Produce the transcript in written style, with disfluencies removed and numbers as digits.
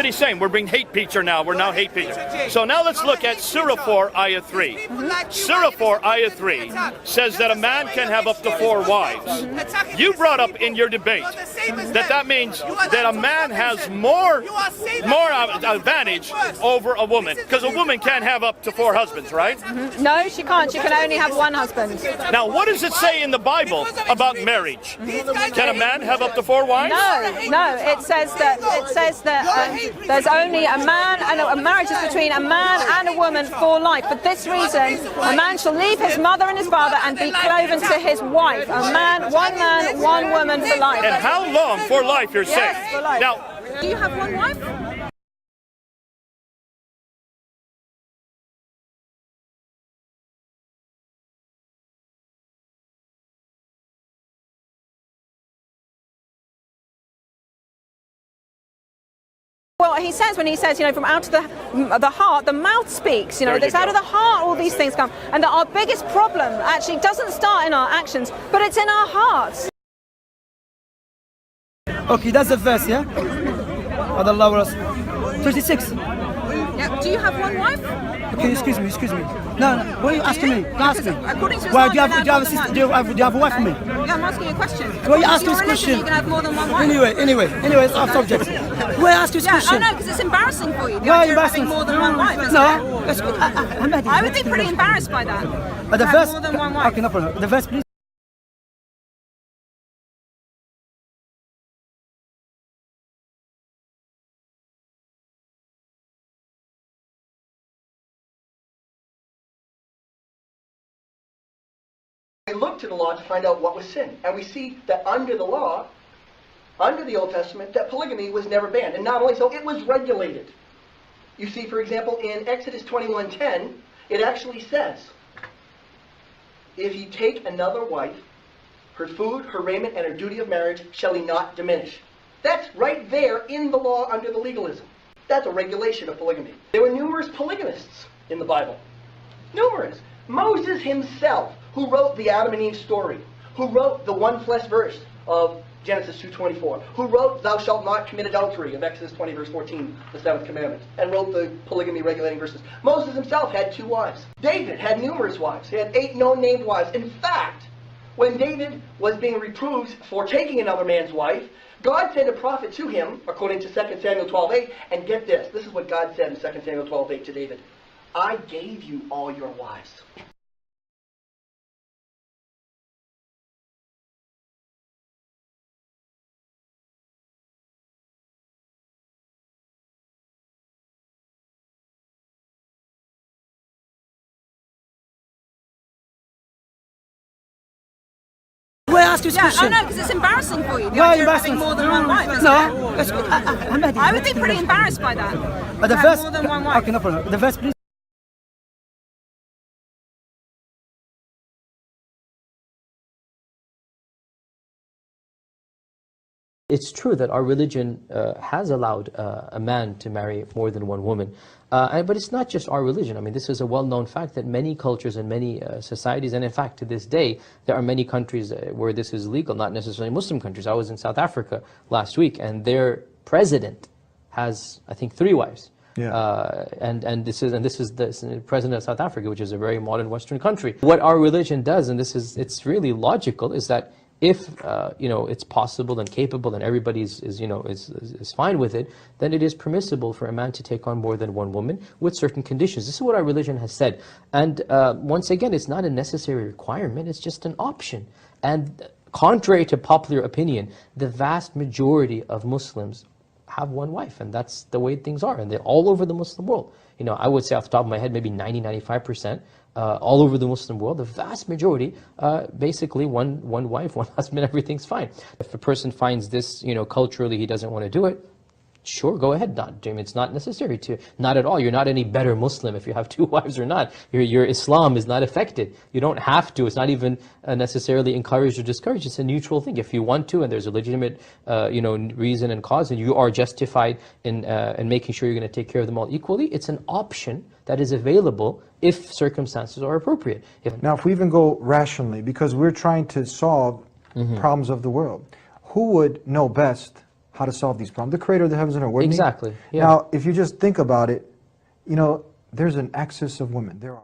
already saying we're being hate preacher now. We're now hate preacher. So now let's look at Surah 4, Ayah 3. Surah 4, Ayah 3 says that a man can have up to 4 wives. You brought up in your debate that means that a man has more advantage over a woman, because a woman can't have up to 4 husbands, right? No, she can't. She can only have 1 husband. Now, what does it say in the Bible about marriage? Can a man have up to 4 wives? No. It says that there's only a man, and a marriage is between a man and a woman for life. For this reason, a man shall leave his mother and his father and be cloven to his wife. A man, one woman for life. And how long for life, you're saying? For life. Now, do you have 1 wife? Well, he says, when he says, you know, from out of the heart, the mouth speaks, you know, it's out of the heart all these things come. And that our biggest problem actually doesn't start in our actions, but it's in our hearts. Okay, that's the verse, yeah? 36. Yeah, do you have 1 wife? Okay, excuse me. No, what are you asking me? Ask me. According to Why, do you have a wife for me? Yeah, I'm asking you a question. Why are you asking this question? You can have more than 1 wife. Anyway, it's off subject. Why ask this question? No, because it's embarrassing for you. Why embarrassing? More than 1 wife, isn't No, it? I would be pretty embarrassed by that. But the verse, more than 1 wife. okay, no problem. The verse, please. We look to the law to find out what was sin, and we see that under the law, under the Old Testament, that polygamy was never banned, and not only so, it was regulated. You see, for example, in Exodus 21:10, it actually says, if you take another wife, her food, her raiment, and her duty of marriage shall he not diminish. That's right there in the law under the legalism. That's a regulation of polygamy. There were numerous polygamists in the Bible. Numerous. Moses himself, who wrote the Adam and Eve story, who wrote the 1 flesh verse of Genesis 2:24, who wrote thou shalt not commit adultery of Exodus 20 verse 14, the 7th commandment, and wrote the polygamy regulating verses. Moses himself had 2 wives. David had numerous wives. He had 8 known named wives. In fact, when David was being reproved for taking another man's wife, God sent a prophet to him, according to 2 Samuel 12:8, and get this is what God said in 2 Samuel 12:8 to David. I gave you all your wives. Why ask this question? No, because it's embarrassing for you. Why embarrassing? More than 1 wife, isn't No, it? I would be pretty embarrassed by that. But the verse, more than 1 wife. okay, no problem. The verse, please. It's true that our religion has allowed a man to marry more than 1 woman. But it's not just our religion. I mean, this is a well-known fact that many cultures and many societies, and in fact to this day, there are many countries where this is legal, not necessarily Muslim countries. I was in South Africa last week, and their president has, I think, 3 wives. Yeah. And this is the president of South Africa, which is a very modern Western country. What our religion does, and it's really logical, is that if it's possible and capable and everybody is fine with it, then it is permissible for a man to take on more than 1 woman with certain conditions. This is what our religion has said. And once again, it's not a necessary requirement, it's just an option. And contrary to popular opinion, the vast majority of Muslims have 1 wife, and that's the way things are, and they're all over the Muslim world. You know, I would say off the top of my head, maybe 90–95%. All over the Muslim world, the vast majority, basically one wife, 1 husband, everything's fine. If a person finds this, culturally he doesn't want to do it, sure, go ahead. It's not necessary to, not at all. You're not any better Muslim if you have 2 wives or not. Your Islam is not affected. You don't have to. It's not even necessarily encouraged or discouraged. It's a neutral thing. If you want to, and there's a legitimate, reason and cause, and you are justified in making sure you're going to take care of them all equally, it's an option that is available if circumstances are appropriate. Now, if we even go rationally, because we're trying to solve problems of the world, who would know best how to solve these problems. The creator of the heavens and earth, wouldn't he? Exactly. Yeah. Now, if you just think about it, you know, there's an excess of women. There are.